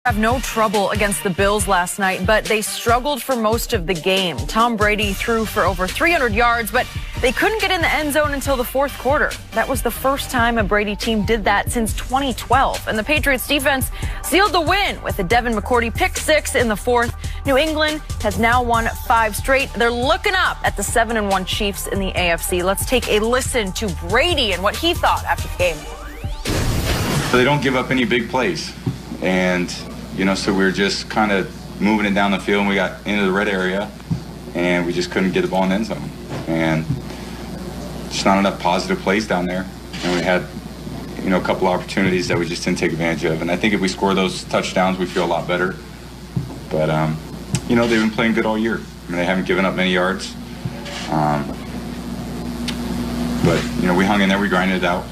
Have no trouble against the Bills last night, but they struggled for most of the game. Tom Brady threw for over 300 yards, but they couldn't get in the end zone until the fourth quarter. That was the first time a Brady team did that since 2012. And the Patriots defense sealed the win with a Devin McCourty pick six in the fourth. New England has now won 5 straight. They're looking up at the 7-1 Chiefs in the AFC. Let's take a listen to Brady and what he thought after the game. They don't give up any big plays. And, so we were just kind of moving it down the field, and we got into the red area, and we just couldn't get the ball in the end zone. And just not enough positive plays down there. And we had, a couple opportunities that we just didn't take advantage of. And I think if we score those touchdowns, we feel a lot better. But, they've been playing good all year. They haven't given up many yards. But, we hung in there, we grinded it out.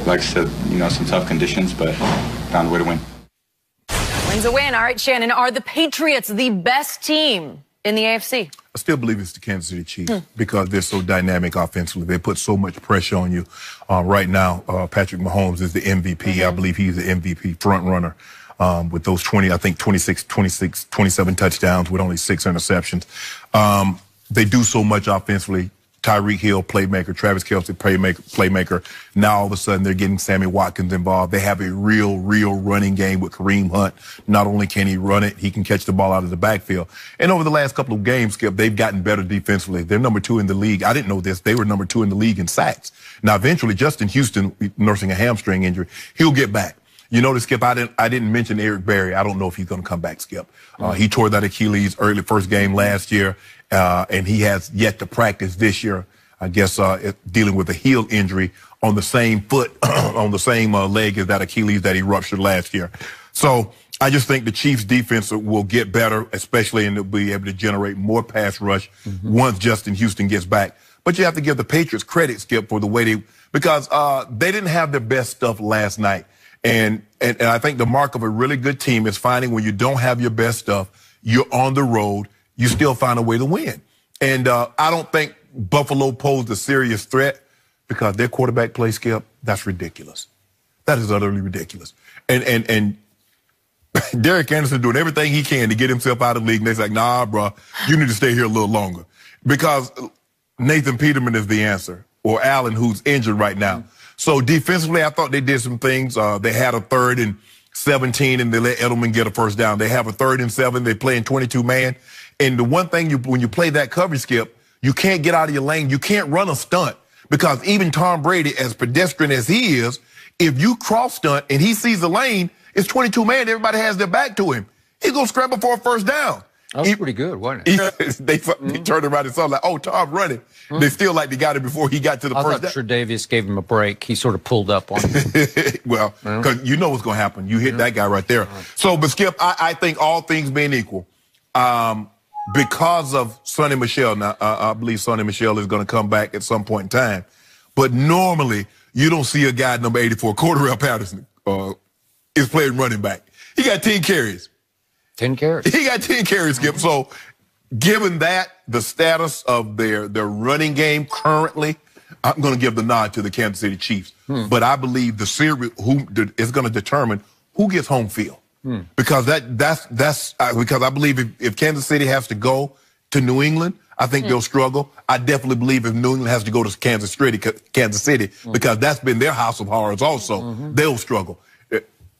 Like I said, some tough conditions, but found a way to win. Win's a win. All right, Shannon, are the Patriots the best team in the AFC? I still believe it's the Kansas City Chiefs because they're so dynamic offensively. They put so much pressure on you. Right now, Patrick Mahomes is the MVP. I believe he's the MVP front runner with those 27 touchdowns with only 6 interceptions. They do so much offensively. Tyreek Hill, playmaker. Travis Kelce, playmaker. Now, all of a sudden, they're getting Sammy Watkins involved. They have a real running game with Kareem Hunt. Not only can he run it, he can catch the ball out of the backfield. And over the last couple of games, Skip, they've gotten better defensively. They're number 2 in the league. I didn't know this. They were number 2 in the league in sacks. Now, eventually, Justin Houston, nursing a hamstring injury, he'll get back. Skip, I didn't mention Eric Berry. I don't know if he's going to come back, Skip. He tore that Achilles first game last year. And he has yet to practice this year, I guess, dealing with a heel injury on the same foot, on the same leg as that Achilles that he ruptured last year. So I just think the Chiefs' defense will get better, especially, and they'll be able to generate more pass rush once Justin Houston gets back. But you have to give the Patriots credit, Skip, for the way because they didn't have their best stuff last night. And I think the mark of a really good team is finding when you don't have your best stuff, you're on the road, you still find a way to win. And I don't think Buffalo posed a serious threat because their quarterback play, Skip, that's ridiculous. That is utterly ridiculous. And Derek Anderson doing everything he can to get himself out of the league. And they're like, nah, bro, you need to stay here a little longer. Because Nathan Peterman is the answer, or Allen, who's injured right now. So defensively, I thought they did some things. They had a 3rd and 17, and they let Edelman get a first down. They have a 3rd and 7. They play in 22-man. And the one thing, when you play that coverage, Skip, you can't get out of your lane. You can't run a stunt because even Tom Brady, as pedestrian as he is, if you cross stunt and he sees the lane, it's 22-man. Everybody has their back to him. He's going to scramble for a first down. That was pretty good, wasn't it? They turned around and saw like, oh, Tom running. They still like they got it before he got to the first down. I thought Tre'Davious gave him a break. He sort of pulled up on him. Well, because you know what's going to happen. You hit that guy right there. So, but Skip, I think all things being equal, because of Sonny Michel, now I believe Sonny Michel is going to come back at some point in time. But normally, you don't see a guy number 84, Cordell Patterson, is playing running back. He got 10 carries. 10 carries. He got 10 carries, Skip. So, given that, the status of their running game currently, I'm going to give the nod to the Kansas City Chiefs. But I believe the series is going to determine who gets home field. Because that's because I believe if Kansas City has to go to New England, I think they'll struggle. I definitely believe if New England has to go to Kansas City, because that's been their house of horrors also, they'll struggle.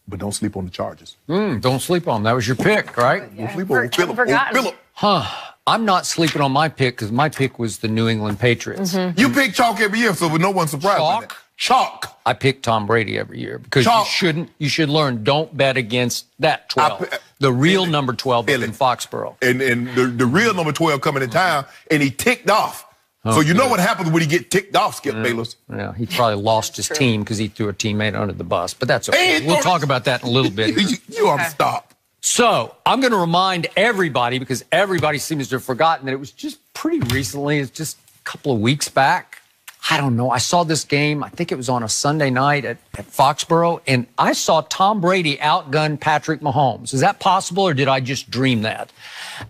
But don't sleep on the Chargers. Don't sleep on them. That was your pick, right? Yeah, sleep on Phillip. I'm not sleeping on my pick because my pick was the New England Patriots. You pick chalk every year, so no one's surprised by that. Chalk. I pick Tom Brady every year because you should learn, don't bet against that 12. The real number 12 is in Foxborough. And the real number 12 coming in town, and he ticked off. So you know what happens when he get ticked off, Skip Bayless? Yeah, he probably lost his team because he threw a teammate under the bus. But that's okay. We'll talk about that in a little bit. You ought to stop. So I'm going to remind everybody, because everybody seems to have forgotten, that it was just pretty recently, it's just a couple of weeks back. I don't know. I saw this game. I think it was on a Sunday night at Foxborough, and I saw Tom Brady outgun Patrick Mahomes. Is that possible, or did I just dream that?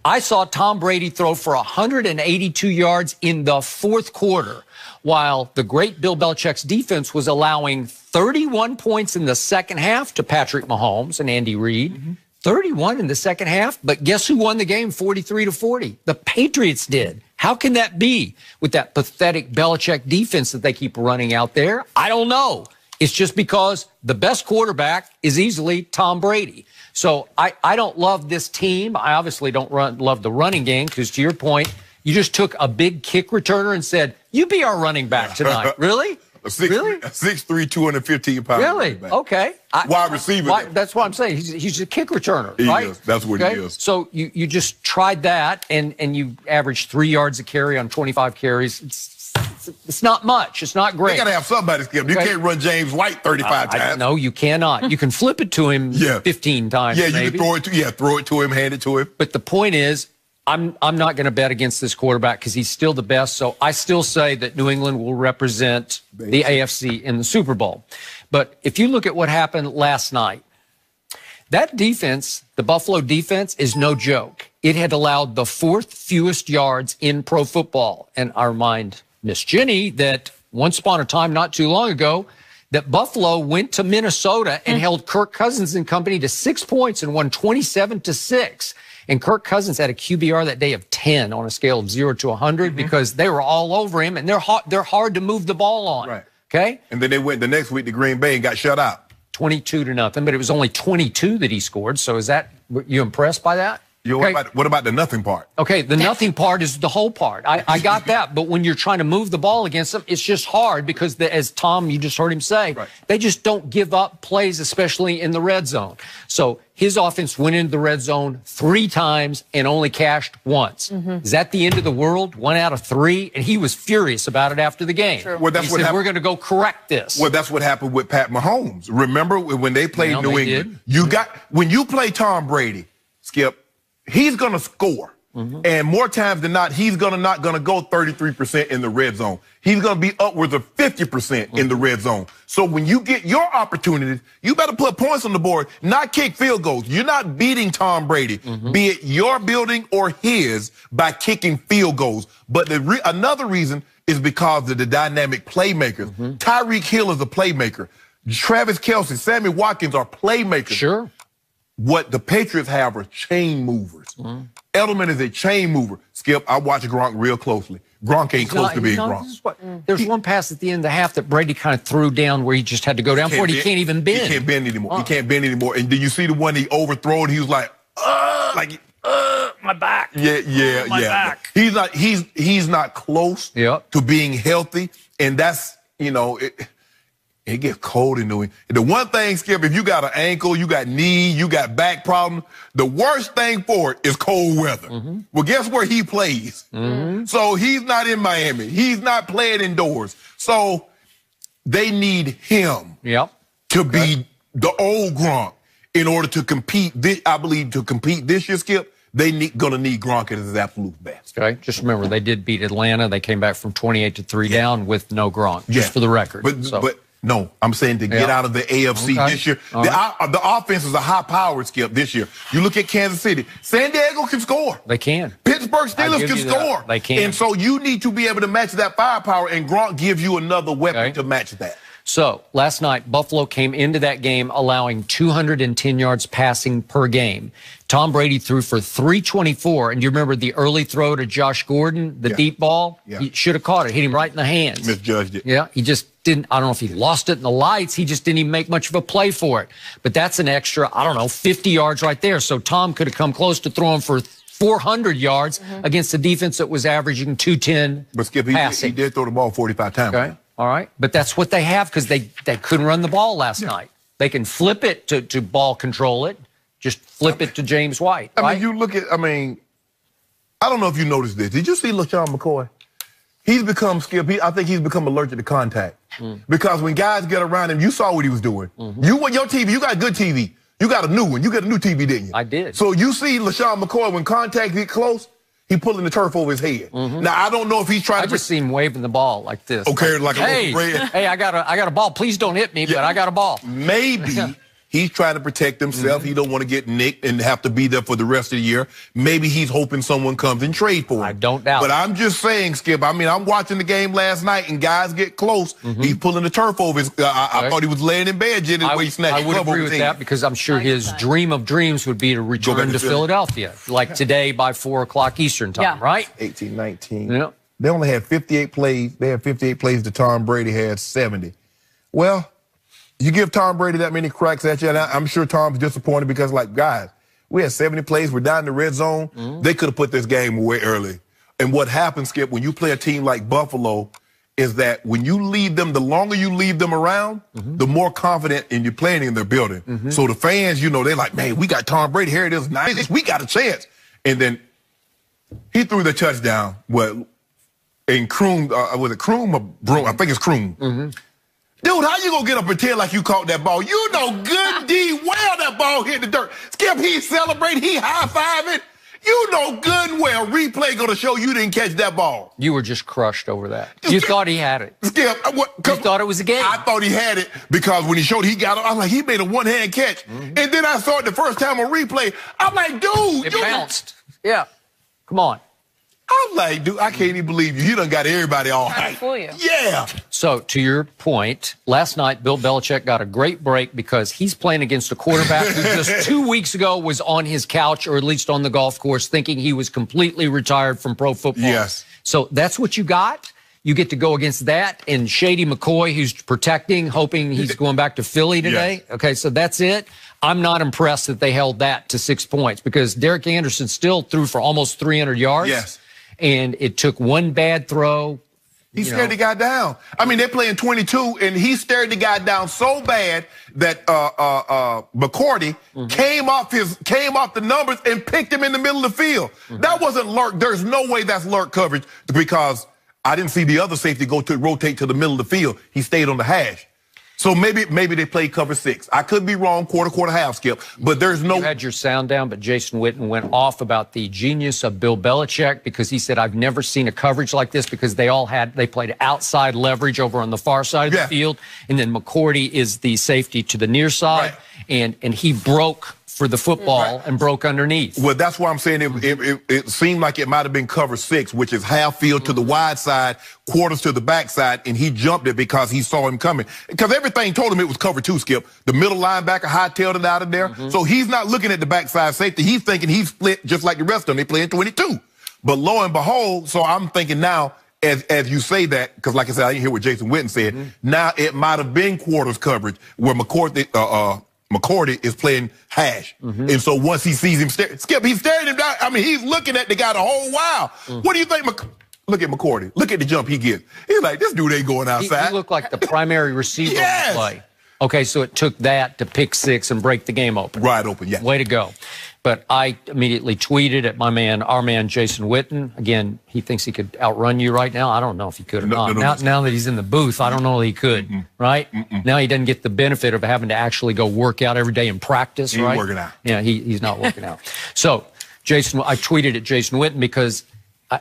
I saw Tom Brady throw for 182 yards in the fourth quarter, while the great Bill Belichick's defense was allowing 31 points in the second half to Patrick Mahomes and Andy Reid, 31 in the second half, but guess who won the game 43-40? The Patriots did. How can that be with that pathetic Belichick defense that they keep running out there? I don't know. It's just because the best quarterback is easily Tom Brady. So I don't love this team. I obviously don't love the running game because, to your point, you just took a big kick returner and said, you be our running back tonight. Really? Really? 6'3", 215 pounds. Really? Okay. Wide receiver. That's what I'm saying. He's a kick returner, he right? Is. That's what he is. So you just tried that, and you averaged 3 yards a carry on 25 carries. It's not much. It's not great. You got to have somebody, Skip. You can't run James White 35 times. No, you cannot. You can flip it to him 15 times. Yeah, you maybe. can throw it to him, hand it to him. But the point is, I'm not going to bet against this quarterback because he's still the best. So I still say that New England will represent the AFC in the Super Bowl. But if you look at what happened last night, that defense, the Buffalo defense, is no joke. It had allowed the 4th fewest yards in pro football. And I remind Miss Jenny that once upon a time, not too long ago, that Buffalo went to Minnesota and held Kirk Cousins and company to 6 points and won 27-6. And Kirk Cousins had a QBR that day of 10 on a scale of 0 to 100 because they were all over him, and they're hard to move the ball on. Right. Okay? And then they went the next week to Green Bay and got shut out. 22-0, but it was only 22 that he scored. So is that, you impressed by that? What about the nothing part? Okay, the nothing part is the whole part. I got that. But when you're trying to move the ball against them, it's just hard because, as Tom, you just heard him say, they just don't give up plays, especially in the red zone. So his offense went into the red zone 3 times and only cashed once. Is that the end of the world? 1 out of 3? And he was furious about it after the game. Well, that's he said, we're going to go correct this. Well, that's what happened with Pat Mahomes. Remember when they played New England? When you play Tom Brady, Skip, he's going to score. And more times than not, he's not going to go 33% in the red zone. He's going to be upwards of 50% in the red zone. So when you get your opportunities, you better put points on the board, not kick field goals. You're not beating Tom Brady, be it your building or his, by kicking field goals. But another reason is because of the dynamic playmakers. Tyreek Hill is a playmaker. Travis Kelce, Sammy Watkins are playmakers. Sure. What the Patriots have are chain movers. Edelman is a chain mover. Skip, I watch Gronk real closely. Gronk ain't close to being Gronk. There's one pass at the end of the half that Brady kind of threw down where he just had to go down for it. He can't even bend. He can't bend anymore. He can't bend anymore. And did you see the one he overthrew and he was like, my back. Yeah, my back. He's not close to being healthy. And that's, it gets cold in New England. The one thing, Skip, if you got an ankle, you got knee, you got back problems, the worst thing for it is cold weather. Well, guess where he plays? So he's not in Miami. He's not playing indoors. So they need him to be the old Gronk in order to compete. I believe to compete this year, Skip, going to need Gronk at his absolute best. Okay, just remember, they did beat Atlanta. They came back from 28-3 down with no Gronk, just for the record. But no, I'm saying to get out of the AFC this year. The offense is a high-powered, Skip, this year. You look at Kansas City. San Diego can score. They can. Pittsburgh Steelers can score. They can. And so you need to be able to match that firepower, and Gronk gives you another weapon to match that. So last night, Buffalo came into that game allowing 210 yards passing per game. Tom Brady threw for 324. And you remember the early throw to Josh Gordon, the deep ball? He should have caught it, hit him right in the hands. Misjudged it. Yeah, he just didn't. I don't know if he lost it in the lights. He just didn't even make much of a play for it. But that's an extra, 50 yards right there. So Tom could have come close to throwing for 400 yards against a defense that was averaging 210 But Skip, he did throw the ball 45 times. Okay. All right. But that's what they have because they couldn't run the ball last night. They can flip it to ball control it. Just flip it to James White. I mean, you look at, I don't know if you noticed this. Did you see LaShawn McCoy? He's become, Skip, I think he's become allergic to contact. Because when guys get around him, you saw what he was doing. Your TV, you got good TV. You got a new one. You got a new TV, didn't you? I did. So you see LaShawn McCoy, when contact get close, he pulling the turf over his head. Now, I don't know if he's trying to... I just see him waving the ball like this. Okay, like hey, I got a ball. Please don't hit me, but I got a ball. Maybe He's trying to protect himself. He don't want to get nicked and have to be there for the rest of the year. Maybe he's hoping someone comes and trade for him. I don't doubt. But I'm just saying, Skip, I mean, I'm watching the game last night, and guys get close. He's pulling the turf over his I thought he was laying in bed, Jenny, the way he snatched. I would agree with that, because I'm sure his dream of dreams would be to return to Philadelphia, like today by 4 o'clock Eastern time, right? 18, 19. Yeah. They only had 58 plays. They had 58 plays to Tom Brady had 70. Well, you give Tom Brady that many cracks at you, and I'm sure Tom's disappointed because, like, guys, we had 70 plays. We're down in the red zone. They could have put this game away early. And what happens, Skip, when you play a team like Buffalo, is that when you leave them, the longer you leave them around, the more confident in your playing in their building. So the fans, you know, they're like, man, we got Tom Brady. Here it is. Nice. We got a chance. And then he threw the touchdown. Well, and Kroom, was it Kroom or Broom? I think it's Kroom. Dude, how you gonna get up and tell like you caught that ball? You know good D well that ball hit the dirt. Skip, he celebrating, he high-fiving. You know good and well replay gonna show you didn't catch that ball. You were just crushed over that. You thought he had it. Skip, you thought it was a game. I thought he had it because when he showed he got it, I was like, he made a one-hand catch. And then I saw it the first time on replay. I'm like, dude. It bounced. Yeah. Come on. I'm like, dude, I can't even believe you. You done got everybody all hyped. Fool you. Yeah. So, to your point, last night, Bill Belichick got a great break because he's playing against a quarterback who just 2 weeks ago was on his couch, or at least on the golf course, thinking he was completely retired from pro football. Yes. So, that's what you got. You get to go against that and Shady McCoy, who's protecting, hoping he's going back to Philly today. Yes. Okay, so that's it. I'm not impressed that they held that to 6 points because Derek Anderson still threw for almost 300 yards. Yes. And it took one bad throw. He stared the guy down. I mean, they're playing 22, and he stared the guy down so bad that McCourty came off the numbers and picked him in the middle of the field. That wasn't lurk. There's no way that's lurk coverage because I didn't see the other safety rotate to the middle of the field. He stayed on the hash. So maybe they played cover 6. I could be wrong, quarter, half, Skip. But there's no. You had your sound down, but Jason Witten went off about the genius of Bill Belichick because he said, I've never seen a coverage like this because they played outside leverage over on the far side of the field. And then McCourty is the safety to the near side. And he broke for the football and broke underneath. Well, that's why I'm saying it seemed like it might have been cover 6, which is half field to the wide side, quarters to the back side, and he jumped it because he saw him coming. Because everything told him it was cover 2, Skip. The middle linebacker hightailed it out of there. So he's not looking at the backside safety. He's thinking he's split just like the rest of them. They play in 22. But lo and behold, so I'm thinking now, as you say that, because like I said, I didn't hear what Jason Witten said, now it might have been quarters coverage where McCourty is playing hash. And so once he sees him Skip, he's staring him down. I mean, he's looking at the guy the whole while. What do you think? Look at McCourty. Look at the jump he gets. He's like, this dude ain't going outside. He looked like the primary receiver on the play. Okay, so it took that to pick 6 and break the game open. Right open, yeah. Way to go. But I immediately tweeted at our man Jason Witten. Again, he thinks he could outrun you right now. I don't know if he could or not. Now that he's in the booth, I don't know that he could, right? Now he doesn't get the benefit of having to actually go work out every day and practice, right? He's working out. Yeah, he's not working out. So, Jason, I tweeted at Jason Witten because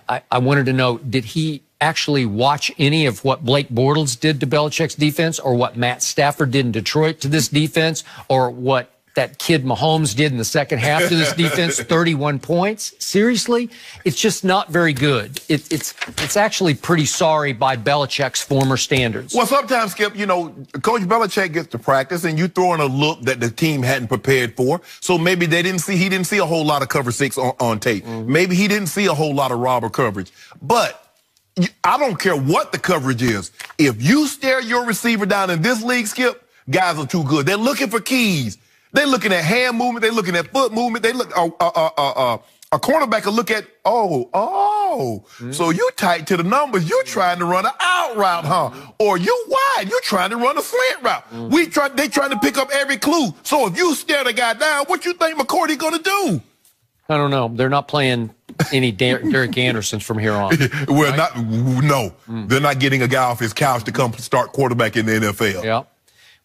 I wanted to know, did he actually watch any of what Blake Bortles did to Belichick's defense, or what Matt Stafford did in Detroit to this defense, or what that kid Mahomes did in the second half to this defense? 31 points? Seriously? It's just not very good. It's actually pretty sorry by Belichick's former standards. Well, sometimes, Skip, you know, Coach Belichick gets to practice and you throw in a look that the team hadn't prepared for. So maybe he didn't see a whole lot of cover 6 on tape. Maybe he didn't see a whole lot of robber coverage. But I don't care what the coverage is. If you stare your receiver down in this league, Skip, guys are too good. They're looking for keys. They're looking at hand movement. They're looking at foot movement. They look a cornerback will look at, so you tight to the numbers. You're trying to run an out route, huh? Or you wide. You're trying to run a slant route. They trying to pick up every clue. So if you stare the guy down, what you think McCourty gonna do? I don't know. They're not playing any Derek Andersons from here on. Well, right? They're not getting a guy off his couch to come start quarterback in the NFL. Yeah.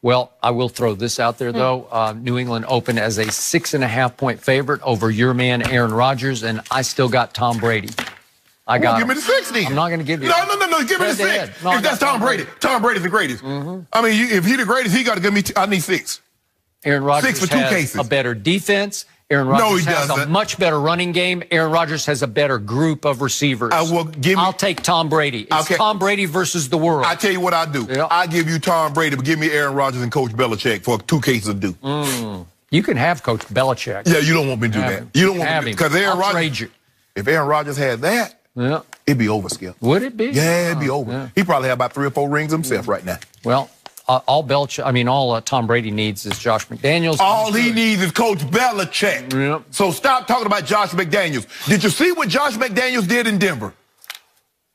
Well, I will throw this out there, though. New England opened as a 6.5-point favorite over your man, Aaron Rodgers, and I still got Tom Brady. Give me the 60. I'm not going to give you. No. Give me the 6. No, if that's Tom Brady. Tom Brady's the greatest. I mean, if he's the greatest, he got to give me. I need 6. Aaron Rodgers 6 for 2 has cases. a better defense. Aaron Rodgers he has a doesn't. much better running game. Aaron Rodgers has a better group of receivers. I'll take Tom Brady. It's Tom Brady versus the world. I tell you what I do. Yeah. I give you Tom Brady, but give me Aaron Rodgers and Coach Belichick for 2 cases of due. You can have Coach Belichick. Yeah, you don't want me to do that. You don't want me to, because Aaron I'll trade Rodgers. you. If Aaron Rodgers had that, it'd be over, Skip. Would it be? Yeah, it'd be over. Yeah. He probably have about 3 or 4 rings himself right now. Well, all Tom Brady needs is Josh McDaniels. All he needs is Coach Belichick. Yep. So stop talking about Josh McDaniels. Did you see what Josh McDaniels did in Denver?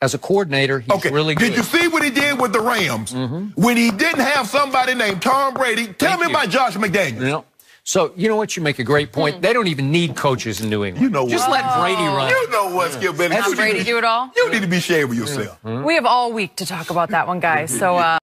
As a coordinator, he's really good. Did you see what he did with the Rams? When he didn't have somebody named Tom Brady? Tell me about Josh McDaniels. Yeah. So, you know what? You make a great point. They don't even need coaches in New England. You know what? Just let Brady run. You know what, Skip Bennett? Let Brady do it all? You need to be sharing with yourself. We have all week to talk about that one, guys. So,